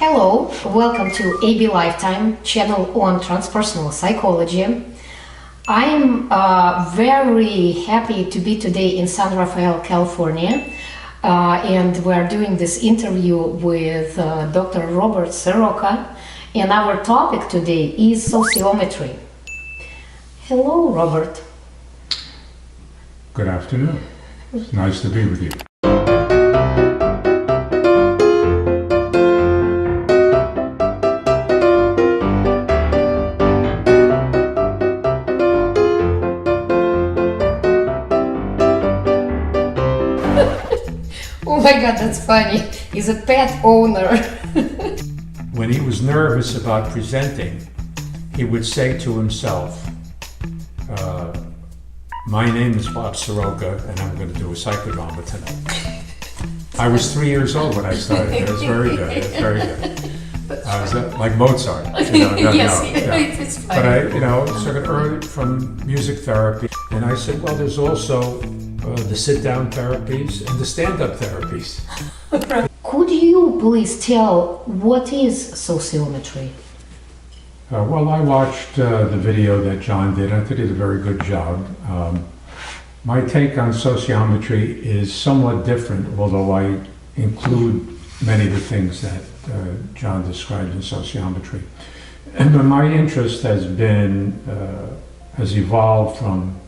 Hello, welcome to AB Lifetime channel on transpersonal psychology. I'm very happy to be today in San Rafael, California, and we're doing this interview with Dr. Robert Siroka, and our topic today is sociometry. Hello, Robert. Good afternoon. It's nice to be with you. Oh my God, that's funny. He's a pet owner. When he was nervous about presenting, he would say to himself, my name is Bob Siroka and I'm going to do a psychodrama tonight. I was 3 years old when I started. It was very good. It was very good. I was like Mozart. Yes, yeah. it's funny. But I sort of earned from music therapy, and I said, well, there's also the sit-down therapies and the stand-up therapies. Could you please tell what is sociometry? Well, I watched the video that John did. I think he did a very good job. My take on sociometry is somewhat different, although I include many of the things that John described in sociometry. And my interest has evolved from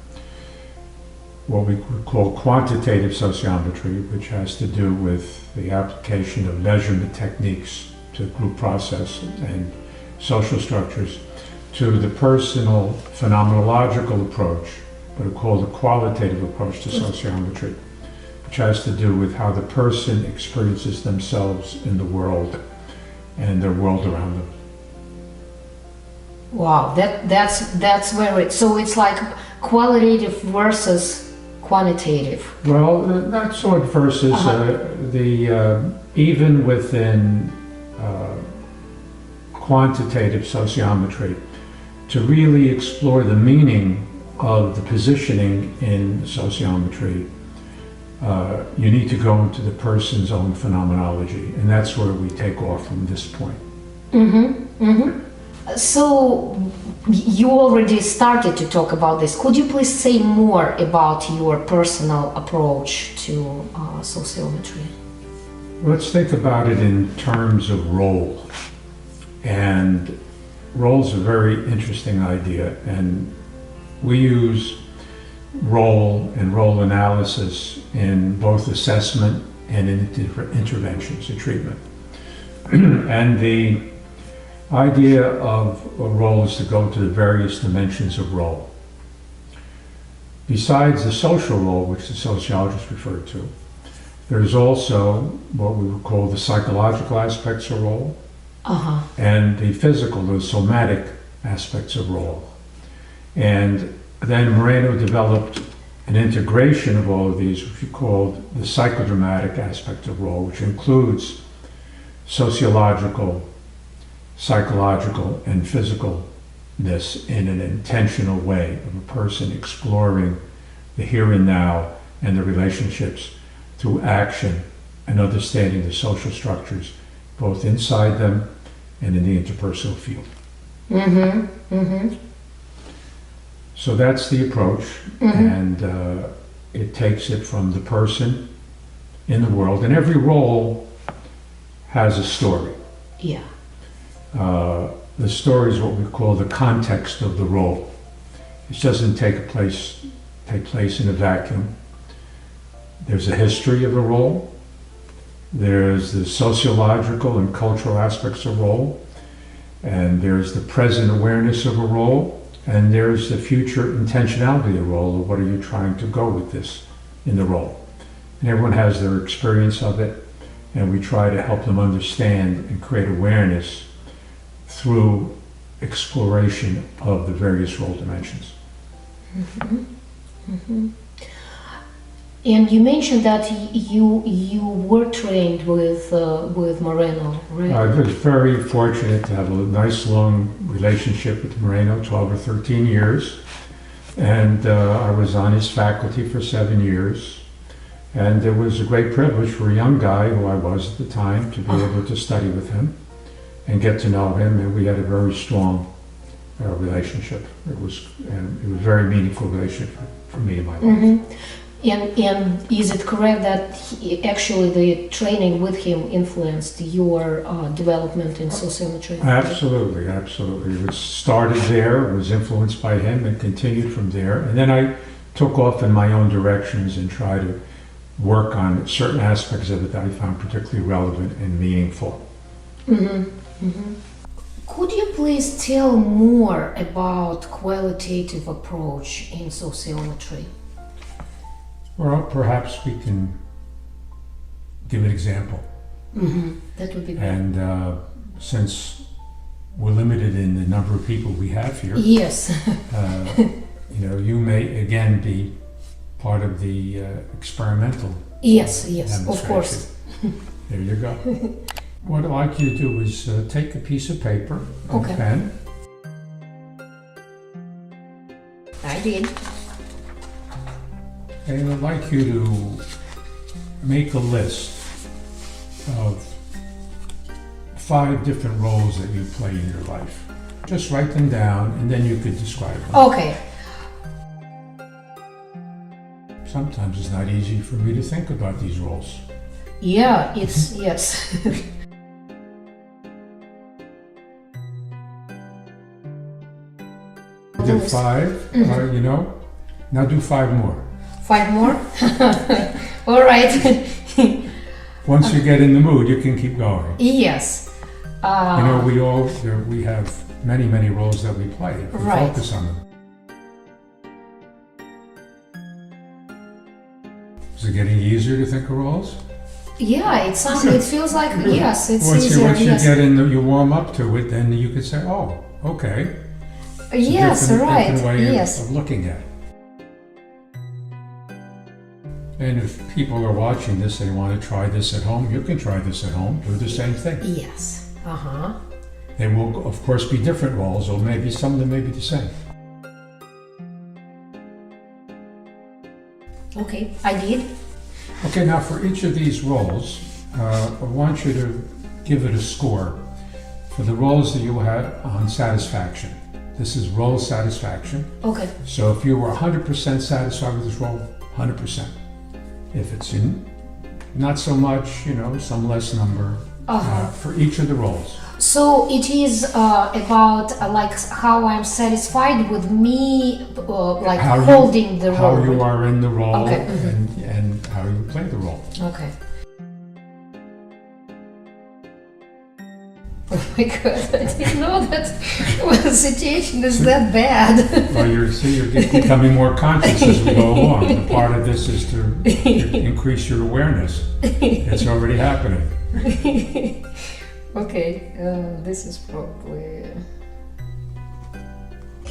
what we would call quantitative sociometry, which has to do with the application of measurement techniques to group process and social structures, to the personal phenomenological approach, what are called the qualitative approach to sociometry, which has to do with how the person experiences themselves in the world and their world around them. Wow, that's very, so it's like qualitative versus quantitative. Well, not sort of versus even within quantitative sociometry, to really explore the meaning of the positioning in sociometry, you need to go into the person's own phenomenology, and that's where we take off from this point. So you already started to talk about this. Could you please say more about your personal approach to sociometry? Let's think about it in terms of role. And role's a very interesting idea, and we use role and role analysis in both assessment and in interventions and treatment. And the idea of a role is to go to the various dimensions of role. Besides the social role, which the sociologists refer to, there's also what we would call the psychological aspects of role, and the physical, the somatic aspects of role. And then Moreno developed an integration of all of these, which we called the psychodramatic aspect of role, which includes sociological, psychological, and physicalness in an intentional way of a person exploring the here and now and the relationships through action and understanding the social structures, both inside them and in the interpersonal field. So that's the approach, and it takes it from the person in the world, and every role has a story. Yeah. The story is what we call the context of the role. It doesn't take place in a vacuum. There's a history of a role. There's the sociological and cultural aspects of role, and there's the present awareness of a role, and there's the future intentionality of a role, of what are you trying to go with this in the role. And everyone has their experience of it, and we try to help them understand and create awareness through exploration of the various role dimensions. And you mentioned that you were trained with Moreno, right? I was very fortunate to have a nice long relationship with Moreno, 12 or 13 years. And I was on his faculty for 7 years. And it was a great privilege for a young guy, who I was at the time, to be able to study with him. and get to know him, and we had a very strong relationship. It was a very meaningful relationship for me in my life. Mm-hmm. And is it correct that actually the training with him influenced your development in sociometry? Absolutely, absolutely. It started there, it was influenced by him, and continued from there. And then I took off in my own directions and tried to work on certain aspects of it that I found particularly relevant and meaningful. Mm-hmm. Mm-hmm. Could you please tell more about qualitative approach in sociometry? Well, perhaps we can give an example. Mm-hmm. That would be great. And since we're limited in the number of people we have here, yes, you may again be part of the experimental. Yes, of course. There you go. What I'd like you to do is take a piece of paper and a pen. I did. And I'd like you to make a list of 5 different roles that you play in your life. Just write them down and then you could describe them. Okay. Sometimes it's not easy for me to think about these roles. Yeah, it's, yes. You did 5, now do 5 more. 5 more? All right. Once you get in the mood, you can keep going. Yes. We have many roles that we play if we focus on them. Is it getting easier to think of roles? Yeah, it feels like, yes, it's once easier. Once you get in, you warm up to it, then you could say, oh, okay. It's yes, right. Different way yes. of looking at it. And if people are watching this, they want to try this at home, you can try this at home, do the same thing. Yes. Uh-huh. They will, of course, be different roles, or maybe some of them may be the same. Okay, I did. Okay, now for each of these roles, I want you to give it a score for the roles that you had on satisfaction. This is role satisfaction. Okay. So if you were 100% satisfied with this role, 100%. If it's not so much, some less number for each of the roles. So it is about how I'm satisfied with me, holding the role. How you are in the role, okay. and how you play the role. Okay. Oh my God! I didn't know that the situation is that bad. Well, you're becoming more conscious as we go along. And part of this is to increase your awareness. It's already happening. Okay, this is probably...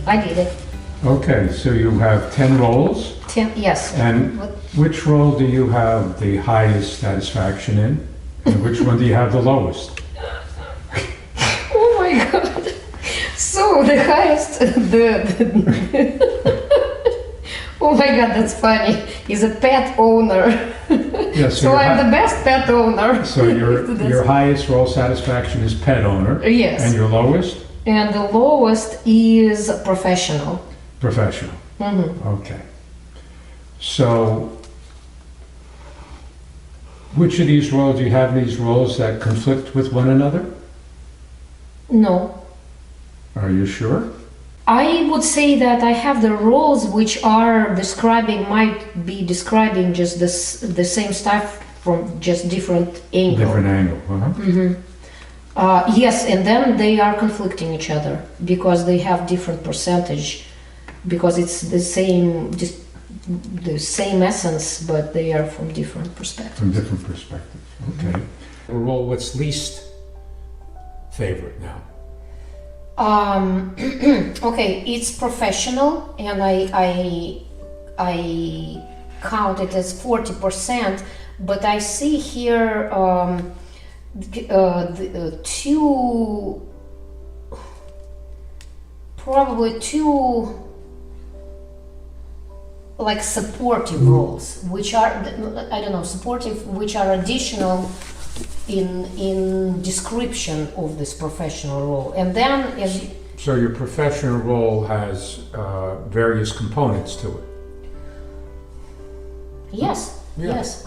I did it. Okay, so you have 10 roles. 10, yes. And which role do you have the highest satisfaction in? And which one do you have the lowest? Oh my God. So the highest, oh my God, that's funny, is a pet owner. Yes, so I'm the best pet owner. So your highest role satisfaction is pet owner. Yes. And your lowest? And the lowest is professional. Professional. Mm-hmm. Okay. So which of these roles, do you have these roles that conflict with one another? No. Are you sure? I would say that I have the roles which might be describing just the same stuff from just different angle. Different angle, uh-huh. Mm-hmm. Yes, and then they are conflicting each other because they have different percentage, because it's the same essence, but they are from different perspectives. From different perspectives, okay. Mm-hmm. Role, what's least favorite now? Okay, it's professional, and I count it as 40%, but I see here probably two like supportive roles, which are, I don't know, supportive, which are additional in description of this professional role. And then as you, So your professional role has various components to it. yes, Yeah. yes,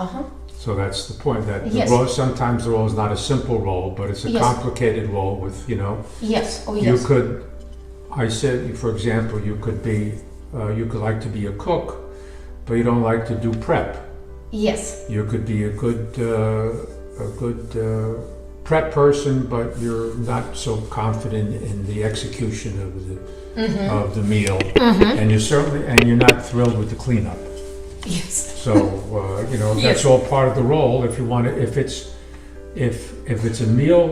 So that's the point, that Yes. the role, sometimes the role is not a simple role, but it's a Yes. complicated role with, yes, oh you yes, could, I said, for example, you could like to be a cook, but you don't like to do prep. yes, You could be a good prep person, but you're not so confident in the execution of the meal, and you're not thrilled with the cleanup. yes, So that's all part of the role. If you want to, if it's a meal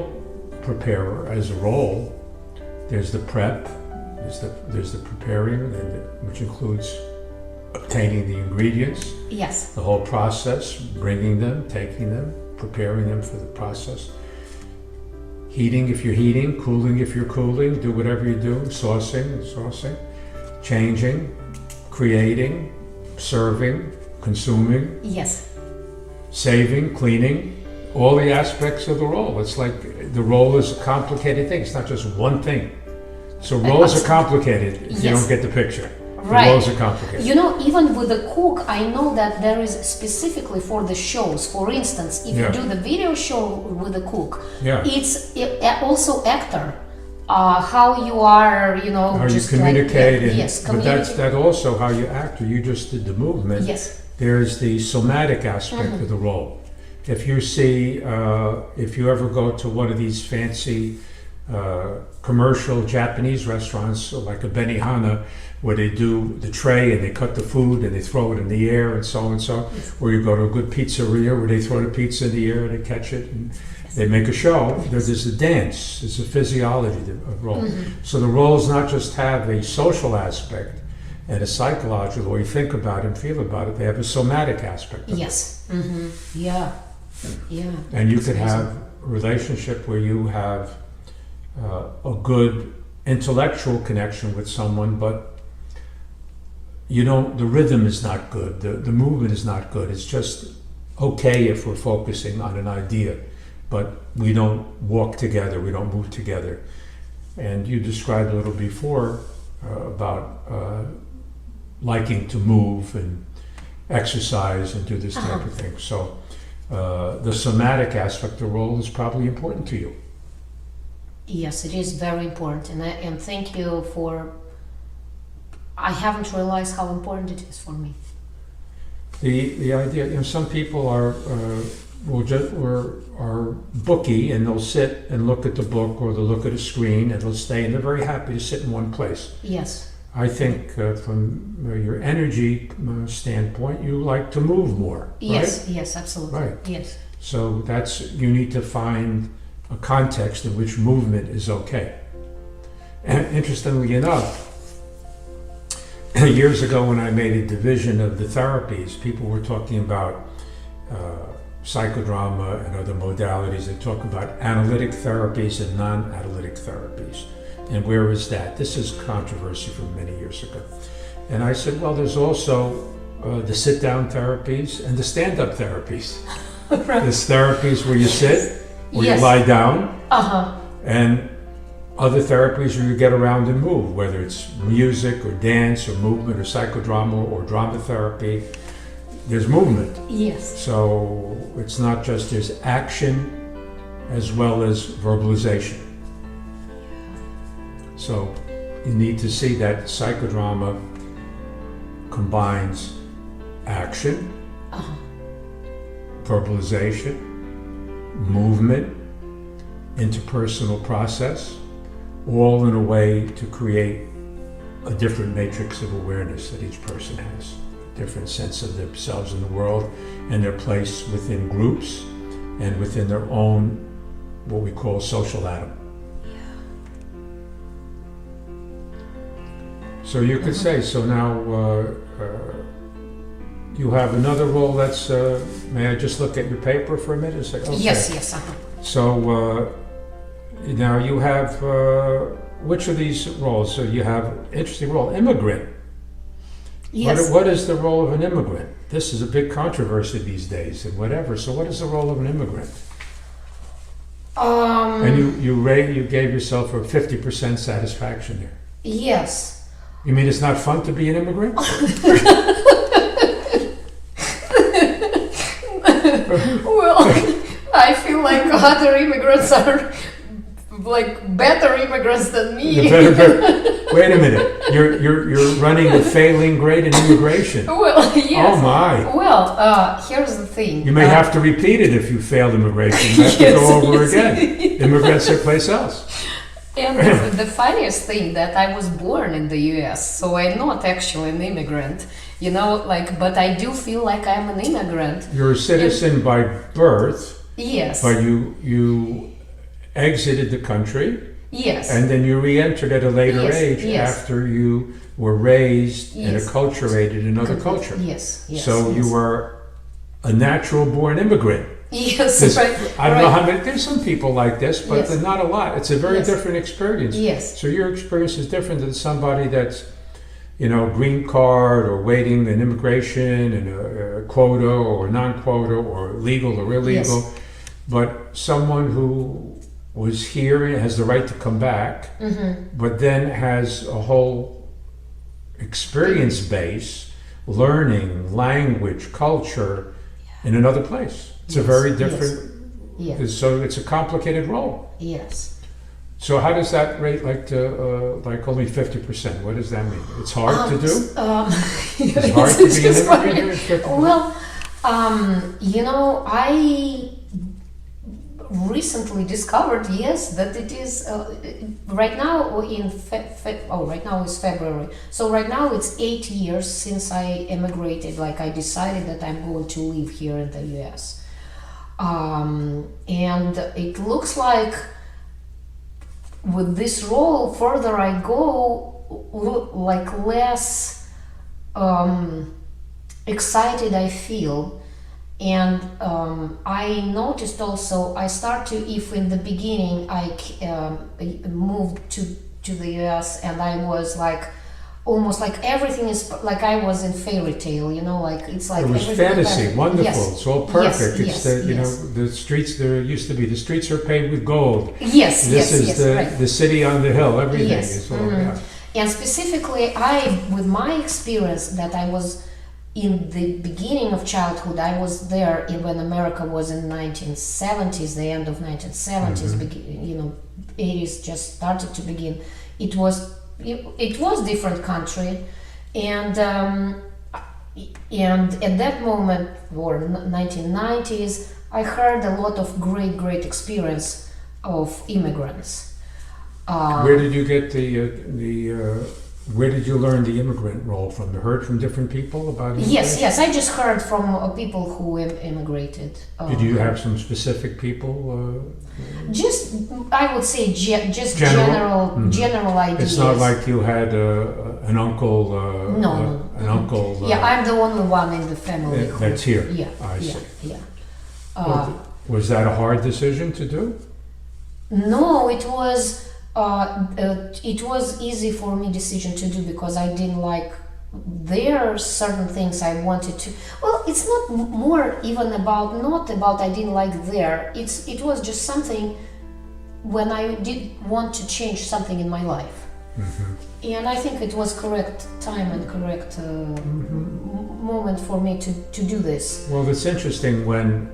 preparer as a role, there's the prep, there's the preparing, which includes obtaining the ingredients, yes, the whole process, bringing them, taking them, preparing them for the process. Heating if you're heating, cooling if you're cooling, do whatever you do, saucing, changing, creating, serving, consuming, yes, saving, cleaning, all the aspects of the role. It's like the role is a complicated thing. It's not just one thing. So roles are complicated if you Yes. don't get the picture. Right. The roles are complicated. You know, even with the cook, I know that there is specifically for the shows. For instance, if Yeah. you do the video show with the cook, Yeah. it's also actor. How you are, How you just communicate, like, and, yes, but that's that also how you act. You just did the movement. Yes. There's the somatic aspect of the role. If you see, if you ever go to one of these fancy commercial Japanese restaurants, like a Benihana, where they do the tray and they cut the food and they throw it in the air and so, or you go to a good pizzeria where they throw the pizza in the air and they catch it and they make a show. There's a dance, there's a physiology of role. So the roles not just have a social aspect and a psychological, the way you think about it and feel about it, they have a somatic aspect. Yes. Yeah. Yeah. And you could have a relationship where you have a good intellectual connection with someone, but the rhythm is not good, the movement is not good. It's just okay if we're focusing on an idea, but we don't walk together, we don't move together. And you described a little before about liking to move and exercise and do this type of thing. So the somatic aspect of the role is probably important to you. Yes, it is very important, and thank you for. I haven't realized how important it is for me. The idea, some people are booky and they'll sit and look at the book or they'll look at a screen and they'll stay and they're very happy to sit in one place. Yes. I think from your energy standpoint, you like to move more. Yes. Right? Yes. Absolutely. Right. Yes. So you need to find a context in which movement is okay. And interestingly enough, years ago when I made a division of the therapies, people were talking about psychodrama and other modalities. They talk about analytic therapies and non-analytic therapies. And where is that? This is controversy from many years ago. And I said, well, there's also the sit-down therapies and the stand-up therapies. Right. There's therapies where you sit, or Yes. you lie down, Uh-huh. and other therapies where you get around and move, whether it's music or dance or movement or psychodrama or drama therapy. There's movement. Yes. So it's not just, there's action as well as verbalization. So you need to see that psychodrama combines action, verbalization, movement, interpersonal process, all in a way to create a different matrix of awareness that each person has, a different sense of themselves in the world and their place within groups and within their own, what we call social atom. So you could say, so now you have another role that's, may I just look at your paper for a minute and say, okay. Yes. Yes. Uh-huh. So now you have, which of these roles? So you have interesting role, immigrant. Yes. What is the role of an immigrant? This is a big controversy these days and whatever. So what is the role of an immigrant? And you gave yourself a 50% satisfaction there. Yes. You mean it's not fun to be an immigrant? Well, I feel like other immigrants are like better immigrants than me. Wait a minute. You're running a failing grade in immigration. Well, yes. Oh my. Well, here's the thing. You may have to repeat it if you failed immigration. You have to go over again. Immigrant someplace else. And the funniest thing that I was born in the US, so I'm not actually an immigrant, you know, like, but I do feel like I'm an immigrant. You're a citizen by birth. Yes. But you exited the country. Yes. And then you re-entered at a later age after you were raised and acculturated in another culture. Yes. So you were a natural born immigrant. Yes, I don't know how many, there's some people like this, but not a lot. It's a very different experience. Yes. So your experience is different than somebody that's, you know, green card or waiting an immigration and a quota or non-quota or legal or illegal. Yes. But someone who was here and has the right to come back, but then has a whole experience base, learning, language, culture in another place. It's a very different, so it's a complicated role. Yes. So how does that rate like to, like only 50%? What does that mean? It's hard to do? It's hard to be an immigrant? Well, you know, I recently discovered, that it is, right now right now is February. So right now it's 8 years since I emigrated, like I decided that I'm going to live here in the US. And it looks like with this role, further I go, like less excited I feel. And I noticed also, I start to, if in the beginning I moved to the US and I was like, almost like everything is like I was in fairy tale, you know, like it's like it was fantasy, wonderful. Yes. It's all perfect. Yes, it's you know, the streets there used to be. The streets are paved with gold. Yes, this is the city on the hill. Everything is all. And specifically, with my experience that I was in the beginning of childhood, I was there when America was in 1970s, the end of 1970s, you know, 80s just started to begin. It was different country, and at that moment, or 1990s, I heard a lot of great experience of immigrants. Where did you get where did you learn the immigrant role from? You heard from different people about immigration? Yes, I just heard from people who immigrated. Did you have some specific people? Just, I would say, just general ideas. It's not like you had an uncle. No. An uncle. I'm the only one in the family that's here. Yeah, I see. Yeah. Was that a hard decision to do? No, it was. It was easy for me decision to do because I didn't like. There are certain things I wanted to. Well, it's not more even not about I didn't like there. It was just something when I did want to change something in my life, and I think it was correct time and correct moment for me to do this. Well, it's interesting when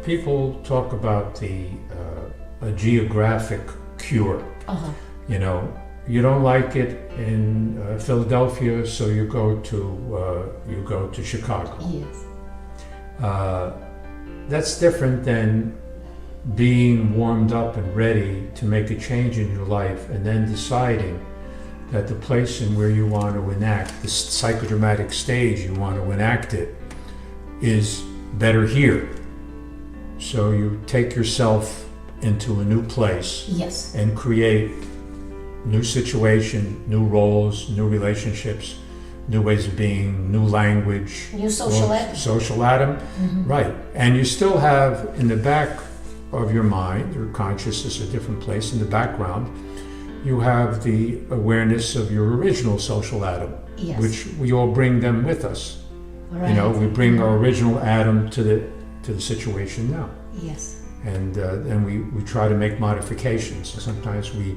people talk about a geographic cure. You know, you don't like it in Philadelphia, so you go to Chicago. Yes. That's different than being warmed up and ready to make a change in your life, and then deciding that the place in where you want to enact the psychodramatic stage you want to enact it is better here. So you take yourself into a new place and create new situation, new roles, new relationships, new ways of being, new language, new social atom. Right. And you still have in the back of your mind, your consciousness, a different place in the background, you have the awareness of your original social atom, which we all bring them with us. Right. You know, we bring our original atom to the situation now. Yes. And then we try to make modifications. Sometimes we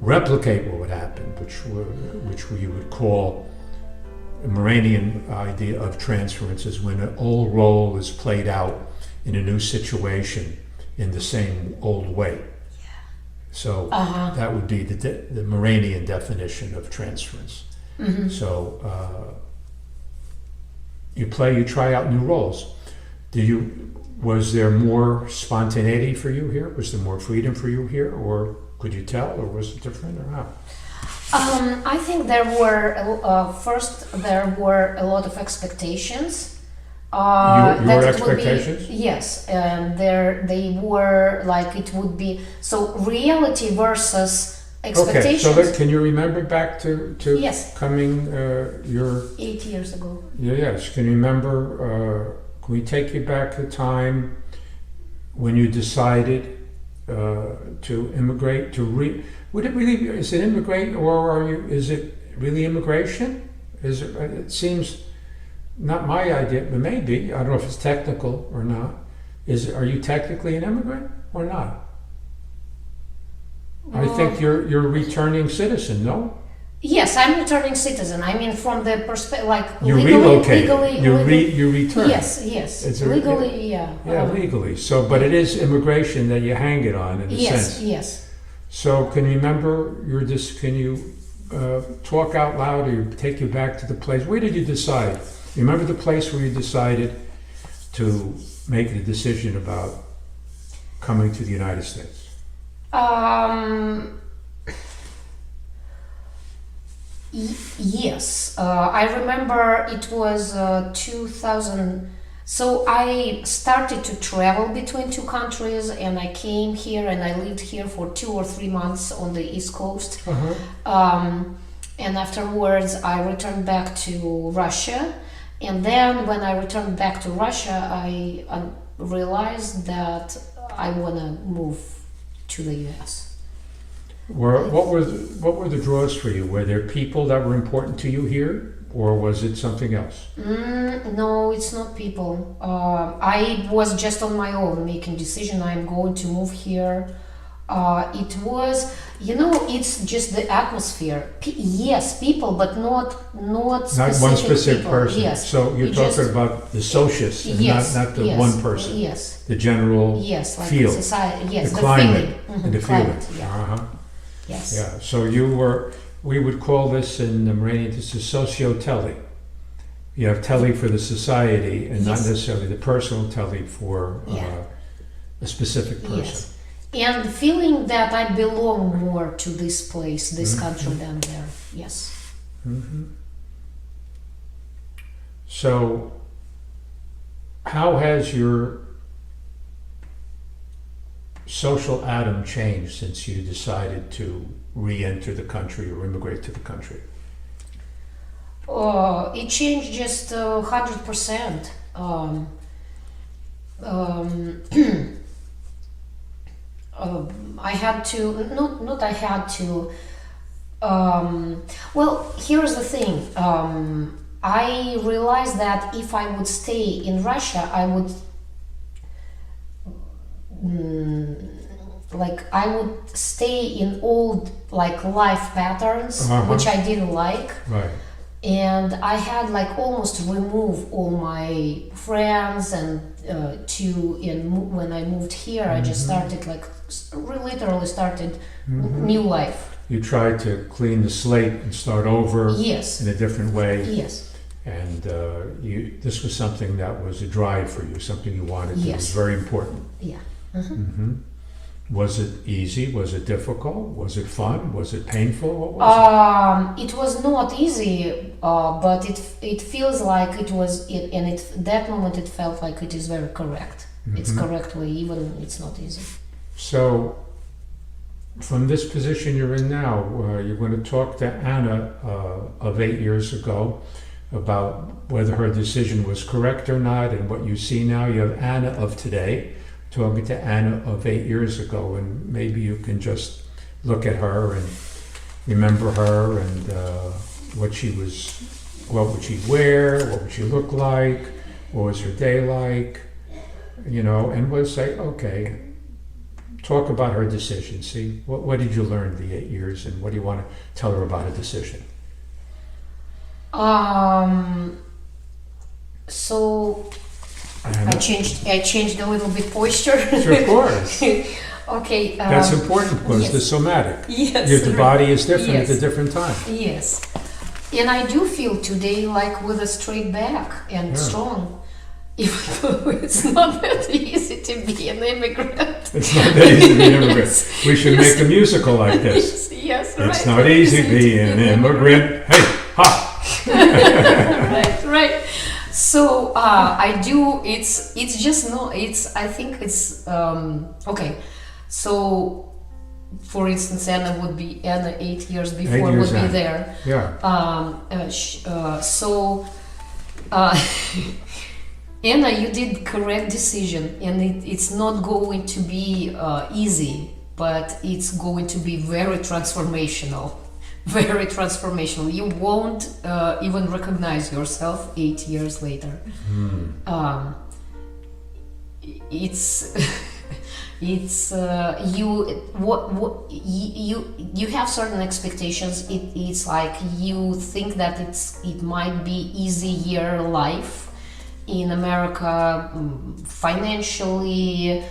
replicate what would happen, which we would call a Morenian idea of transference, is when an old role is played out in a new situation in the same old way. So that would be the Morenian definition of transference. So you try out new roles. Was there more spontaneity for you here? Was there more freedom for you here? Or could you tell, or was it different, or how? I think there were, first, there were a lot of expectations. Your expectations? Yes, and they were like, it would be, so reality versus expectations. Okay, so can you remember back to Yes. coming, your... 8 years ago. Yes, can you remember, can we take you back to time when you decided to immigrate, would it really, is it immigrate, or is it really immigration? It seems, not my idea, but maybe, I don't know if it's technical or not. Are you technically an immigrant or not? I think you're a returning citizen, no? Yes, I'm returning citizen. I mean, from the perspective, like you legally, relocate. You return. Yes. It's legally, yeah. Yeah, legally. So, but it is immigration that you hang it on in a sense. Yes. So, can you remember Can you talk out loud, or take you back to the place? Where did you decide? You remember the place where you decided to make the decision about coming to the United States? Yes, I remember it was 2000. So I started to travel between two countries, and I came here and I lived here for 2 or 3 months on the East Coast. And afterwards I returned back to Russia. And then when I returned back to Russia, I realized that I want to move to the US. What were the draws for you? Were there people that were important to you here, or was it something else? No, it's not people. I was just on my own making decision. I'm going to move here. It was, it's just the atmosphere. Yes, people, but not specific one specific people. person. Yes. So you're talking about the socius, and not the one person. Yes. The general like feel. The society. Yes, the the climate, feeling. and the Climate, feeling. yeah. Yes. Yeah. So we would call this in the Morenian, this is socio-tele. You have tele for the society, and not necessarily the personal tele for a specific person. Yes. And feeling that I belong more to this place, this country than there. Yes. So, how has your social atom changed since you decided to re-enter the country or immigrate to the country? It changed just 100%. I had to, not I had to, well, here's the thing. I realized that if I would stay in Russia, I would I would stay in old life patterns, which I didn't like. Right. And I had almost remove all my friends, and when I moved here, I just started literally started new life. You tried to clean the slate and start over in a different way. Yes. And this was something that was a drive for you, something you wanted to. It was very important. Yeah. Was it easy? Was it difficult? Was it fun? Was it painful? What was it? It was not easy, but it feels like it was, and that moment it felt like it is very correct. It's correct way, even it's not easy. So, from this position you're in now, you're going to talk to Anna of 8 years ago about whether her decision was correct or not, and what you see now. You have Anna of today talking to Anna of 8 years ago, and maybe you can just look at her and remember her, and what would she wear, what would she look like, what was her day like, and we'll say, okay, talk about her decision. See, what did you learn the 8 years, and what do you want to tell her about a decision? So I changed a little bit posture. Sure, of course. Okay. That's important because yes. the somatic. Yes. The body is different yes. at a different time. Yes. And I do feel today like with a straight back and strong. Even though it's not that easy to be an immigrant. It's not that easy to be an immigrant. We should make a musical like this. Yes, right. It's not easy being an immigrant. Hey, ha! Right. So I do. It's just no. I think it's okay. So, for instance, Anna 8 years before 8 years would be Anna. there. Yeah. Anna, you did correct decision, and it's not going to be easy, but it's going to be very transformational. Very transformational. You won't even recognize yourself 8 years later. It's you have certain expectations. It's like you think that it might be easier life in America, financially,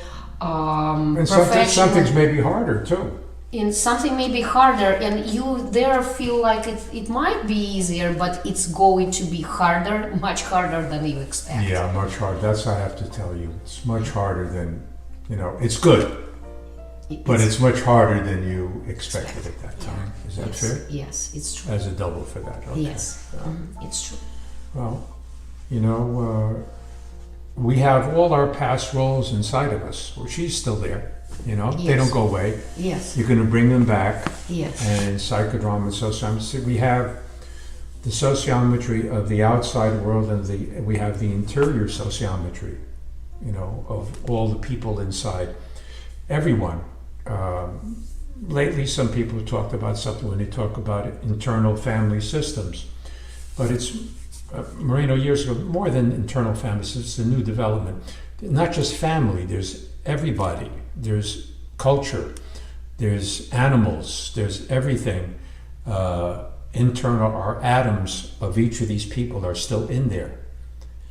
And professionally. some things may be harder too. And something may be harder, and you there feel like it might be easier, but it's going to be harder, much harder than you expect. Yeah, much harder. That's what I have to tell you. It's much harder than, it's good, but it's much harder than you expected at that time. Is that fair? Yes, it's true. As a double for that. Okay. Yes, it's true. Well, we have all our past roles inside of us. Well, she's still there. They don't go away. Yes. You're going to bring them back. Yes. And psychodrama and sociometry, we have the sociometry of the outside world, and we have the interior sociometry, of all the people inside. Everyone. Lately, some people have talked about something when they talk about internal family systems, but it's Moreno years ago, more than internal family systems, it's a new development. Not just family, there's everybody. There's culture, there's animals, there's everything. Internal, our atoms of each of these people are still in there.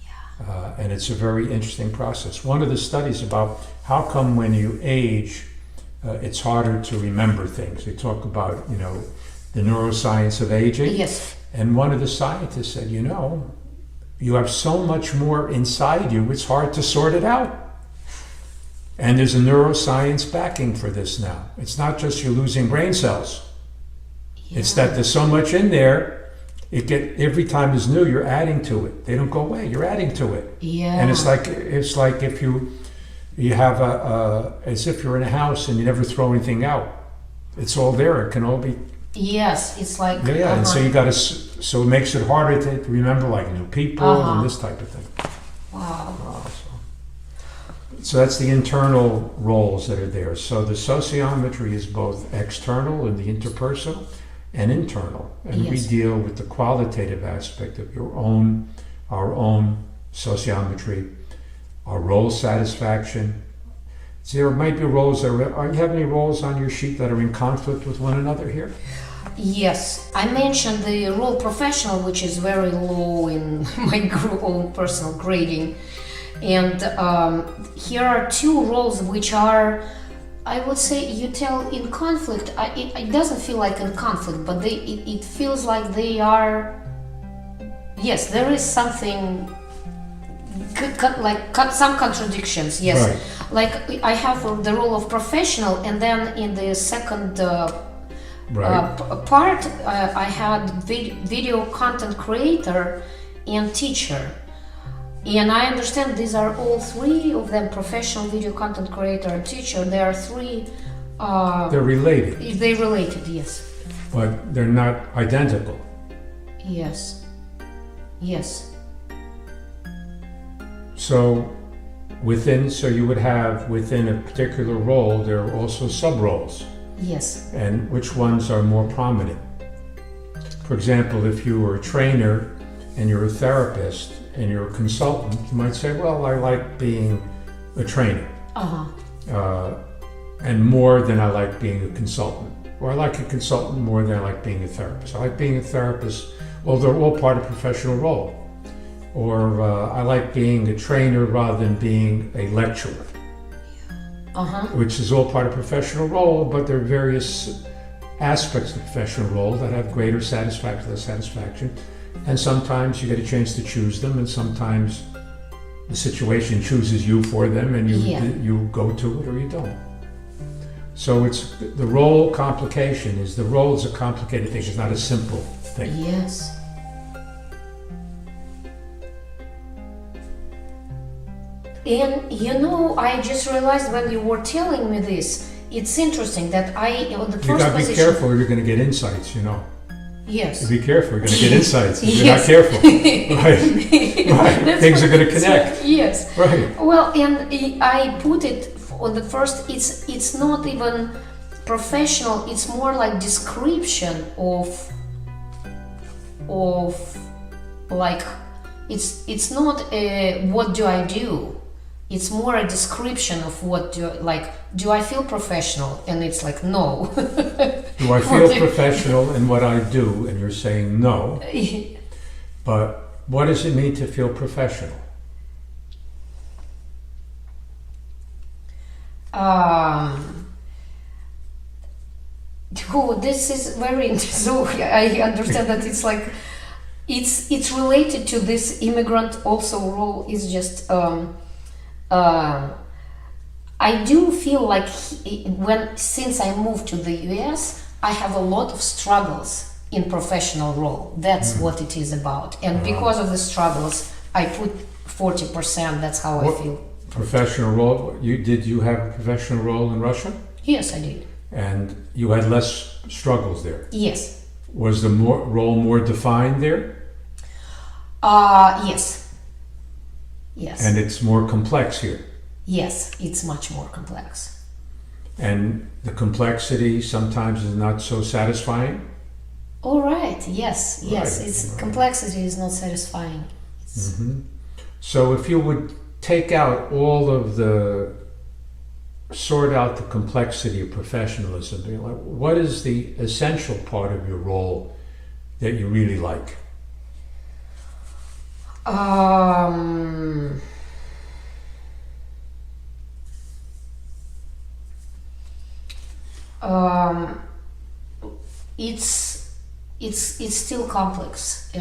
Yeah. And it's a very interesting process. One of the studies about how come when you age, it's harder to remember things. They talk about, the neuroscience of aging. Yes. And one of the scientists said, you have so much more inside you, it's hard to sort it out. And there's a neuroscience backing for this now. It's not just you're losing brain cells. Yeah. It's that there's so much in there, every time it's new, you're adding to it. They don't go away, you're adding to it. Yeah. And it's like if you have as if you're in a house and you never throw anything out. It's all there, it can all be. Yes, it's like. Yeah, and so so it makes it harder to remember like new people and this type of thing. Wow. So that's the internal roles that are there. So the sociometry is both external and the interpersonal and internal. And we deal with the qualitative aspect of our own sociometry, our role satisfaction. So there might be roles you have any roles on your sheet that are in conflict with one another here? Yes, I mentioned the role professional, which is very low in my own personal grading. And here are two roles which are, I would say, you tell in conflict. It doesn't feel like in conflict, but it feels like they are. Yes, there is something some contradictions. Yes, right. Like I have the role of professional, and then in the second part, I had video content creator and teacher. And I understand these are all three of them, professional video content creator and teacher. There are three. They're related. They're related, yes. But they're not identical. Yes. Yes. So you would have within a particular role, there are also sub-roles. Yes. And which ones are more prominent? For example, if you were a trainer and you're a therapist and you're a consultant, you might say, well, I like being a trainer. Uh-huh. And more than I like being a consultant. Or I like a consultant more than I like being a therapist. I like being a therapist, well, they're all part of professional role. Or I like being a trainer rather than being a lecturer. Uh-huh. Which is all part of professional role, but there are various aspects of professional role that have greater satisfaction, less satisfaction. And sometimes you get a chance to choose them, and sometimes the situation chooses you for them, and you go to it or you don't. So it's the role complication is the role is a complicated thing. It's not a simple thing. Yes. And you know, I just realized when you were telling me this, it's interesting that on the first You gotta be position. careful or you're gonna get insights, you know. Yes. Be careful, you're gonna get insights if you're Yes. not careful. Right. Things are gonna connect. Yes. Right. Well, and I put it on the first, it's not even professional, it's more like description of like, it's not a what do I do, it's more a description of what do I feel professional, and it's like no. Do I feel professional in what I do? And you're saying no. But what does it mean to feel professional? This is very interesting. So I understand that it's like it's related to this immigrant also role. Is just I do feel like since I moved to the US, I have a lot of struggles in professional role. That's what it is about, and because of the struggles, I put 40%. That's how I feel. Professional role. Did you have a professional role in Russia? Yes, I did. And you had less struggles there. Yes. Was the role more defined there? Yes. Yes. And it's more complex here. Yes, it's much more complex. And the complexity sometimes is not so satisfying. All right. Yes. Yes. Right, It's right. Complexity is not satisfying. So if you would take out all of sort out the complexity of professionalism, be like, what is the essential part of your role that you really like? It's still complex.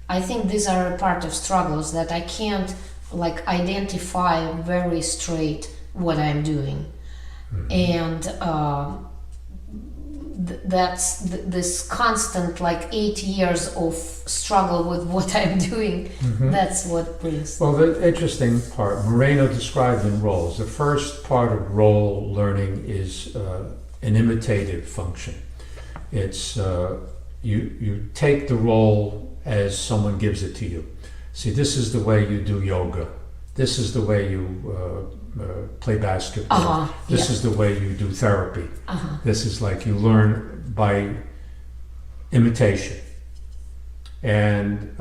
I think these are a part of struggles that I can't like identify very straight what I'm doing, and that's this constant like 8 years of struggle with what I'm doing. That's what brings. Well, the interesting part, Moreno described in roles. The first part of role learning is an imitative function. It's you take the role as someone gives it to you. See, this is the way you do yoga. This is the way you play basketball. This is the way you do therapy. This is like you learn by imitation. And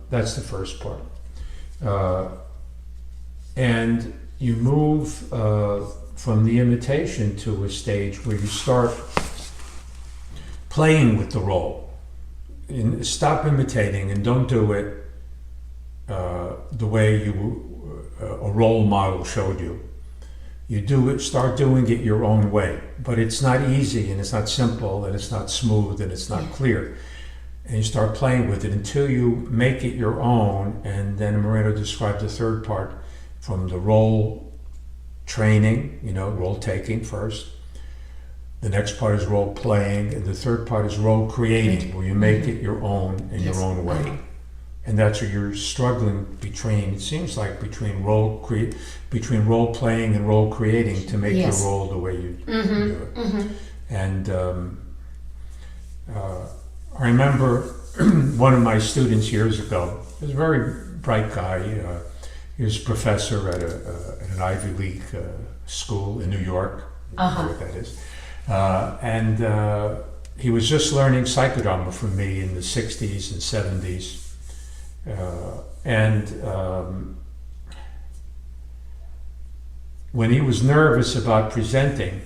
that's the first part. And you move from the imitation to a stage where you start playing with the role. And stop imitating and don't do it the way a role model showed you. You start doing it your own way, but it's not easy and it's not simple and it's not smooth and it's not clear. And you start playing with it until you make it your own. And then Moreno described the third part from the role training, role taking first. The next part is role playing, and the third part is role creating, where you make it your own in your own way. And that's where you're struggling between, it seems like, between role playing and role creating to make your role the way you do it. And I remember one of my students years ago, he was a very bright guy. He was a professor at an Ivy League school in New York. I don't know what that is. And he was just learning psychodrama from me in the 60s and 70s. when he was nervous about presenting,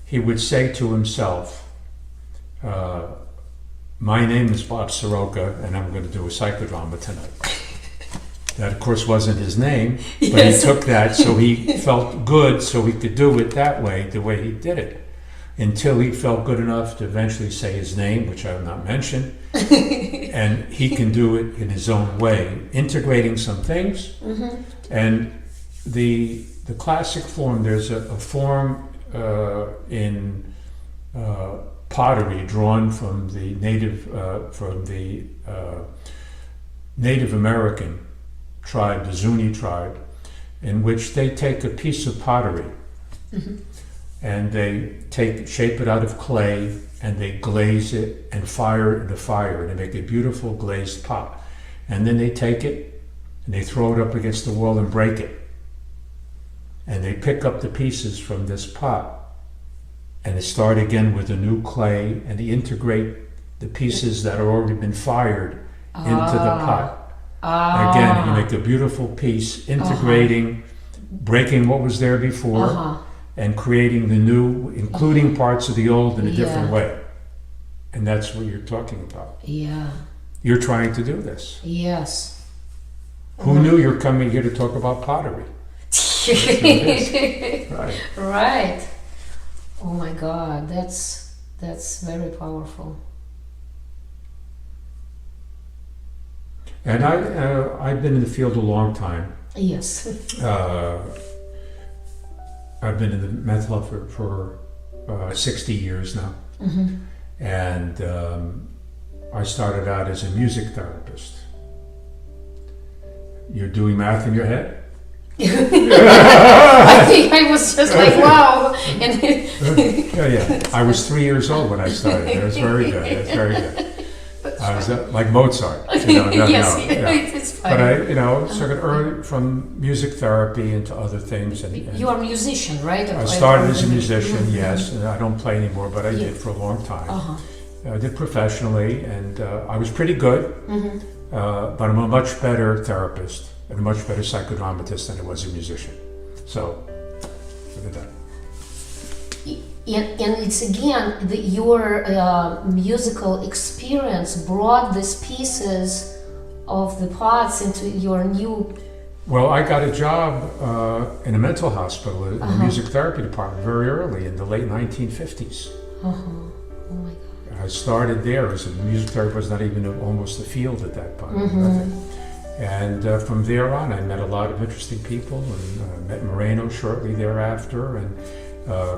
he would say to himself, my name is Dr Siroka, and I'm going to do a psychodrama tonight. That, of course, wasn't his name, but Yes. he took that so he felt good, so he could do it that way, the way he did it, until he felt good enough to eventually say his name, which I will not mention, and he can do it in his own way, integrating some things. And the classic form, there's a form in pottery drawn from the Native American tribe, the Zuni tribe, in which they take a piece of pottery and they shape it out of clay, and they glaze it and fire it in the fire, and they make a beautiful glazed pot. And then they take it and they throw it up against the wall and break it. And they pick up the pieces from this pot and they start again with a new clay, and they integrate the pieces that have already been fired into the pot. Again, you make a beautiful piece, integrating, breaking what was there before, and creating the new, including parts of the old in a different way. And that's what you're talking about. Yeah. You're trying to do this. Yes. Who knew you're coming here to talk about pottery? Right. Right. Oh my God, that's very powerful. And I've been in the field a long time. Yes. I've been in the mental health for 60 years now. And I started out as a music therapist. You're doing math in your head? I think I was just like, wow. And Yeah. I was 3 years old when I started. It was very good. It was very good. I was like Mozart. Yes, yeah. it's fine. But I started early from music therapy into other things. And You are a musician, right? I started as a musician, yes. And I don't play anymore, but I did for a long time. I did professionally, and I was pretty good. But I'm a much better therapist and a much better psychodramatist than I was a musician. So, look at that. And it's again, your musical experience brought these pieces of the parts into your new... Well, I got a job in a mental hospital in the music therapy department very early in the late 1950s. Oh my God. I started there as a music therapist, was not even almost a field at that point. And from there on, I met a lot of interesting people, and met Moreno shortly thereafter, and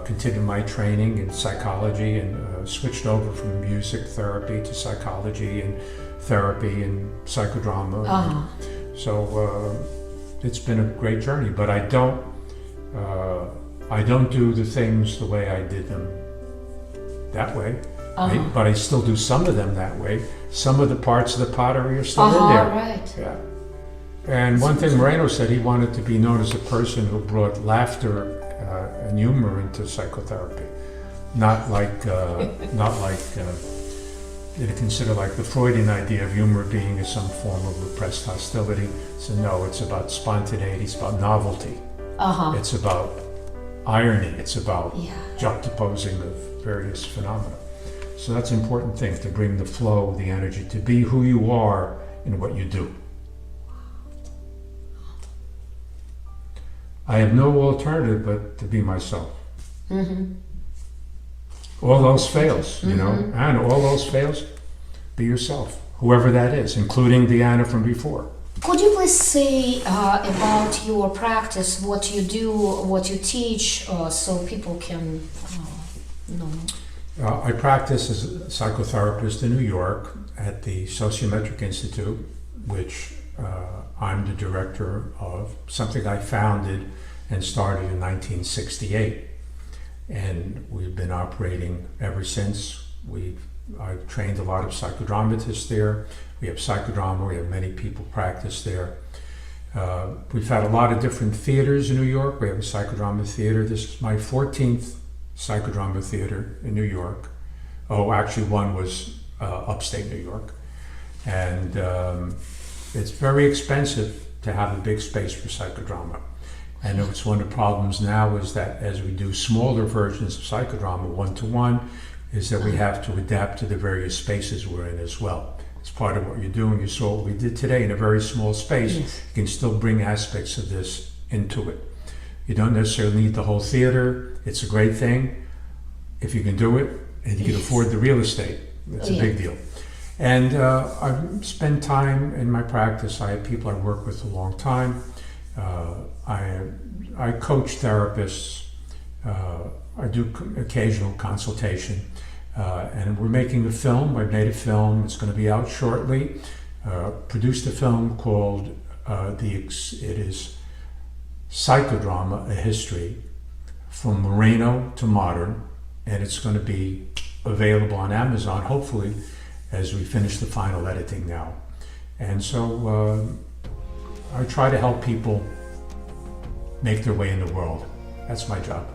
continued my training in psychology, and switched over from music therapy to psychology and therapy and psychodrama. So it's been a great journey, but I don't do the things the way I did them that way. But I still do some of them that way. Some of the parts of the pottery are still in there. Right. Yeah. And one thing Moreno said, he wanted to be known as a person who brought laughter and humor into psychotherapy, not like you consider like the Freudian idea of humor being some form of repressed hostility. So no, it's about spontaneity, it's about novelty, it's about irony, it's about juxtaposing of various phenomena. So that's an important thing, to bring the flow, the energy, to be who you are in what you do. I have no alternative but to be myself. All else fails, you know, and all else fails, be yourself, whoever that is, including the Anna from before. Could you please say about your practice, what you do, what you teach, so people can know? I practice as a psychotherapist in New York at the Sociometric Institute, which I'm the director of, something I founded and started in 1968. And we've been operating ever since. I've trained a lot of psychodramatists there. We have psychodrama, we have many people practice there. We've had a lot of different theaters in New York. We have a psychodrama theater. This is my 14th psychodrama theater in New York. Oh, actually one was upstate New York. And it's very expensive to have a big space for psychodrama. And it's one of the problems now is that as we do smaller versions of psychodrama one-to-one, is that we have to adapt to the various spaces we're in as well. It's part of what you're doing. You saw what we did today in a very small space. Yes. You can still bring aspects of this into it. You don't necessarily need the whole theater. It's a great thing if you can do it and you can afford the real estate. It's a big deal. And I've spent time in my practice. I have people I work with a long time. I coach therapists. I do occasional consultation. And we're making a film. I've made a film. It's going to be out shortly. Produced a film called it is Psychodrama, a History, from Moreno to Modern, and it's going to be available on Amazon, hopefully, as we finish the final editing now. And so I try to help people make their way in the world. That's my job.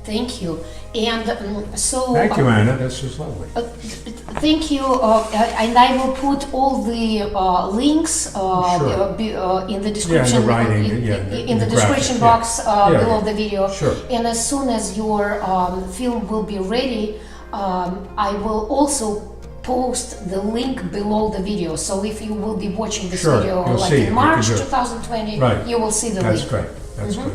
Thank you. And so... Thank you, Anna. This was lovely. Thank you. And I will put all the links in the description, in the writing, in the description box below the video. Sure. And as soon as your film will be ready, I will also post the link below the video. So if you will be watching this video like in March 2020, you will see the link. That's great. That's great.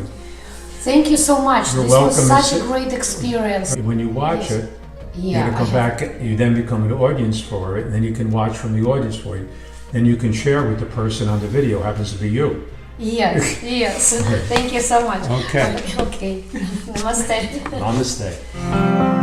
Thank you so much. You're this welcome. was such a great experience. When you watch it, you're going to come back, you then become an audience for it, and then you can watch from the audience for you. Then you can share with the person on the video, happens to be you. Yes, yes. Thank you so much. Okay. Okay. Namaste. Namaste.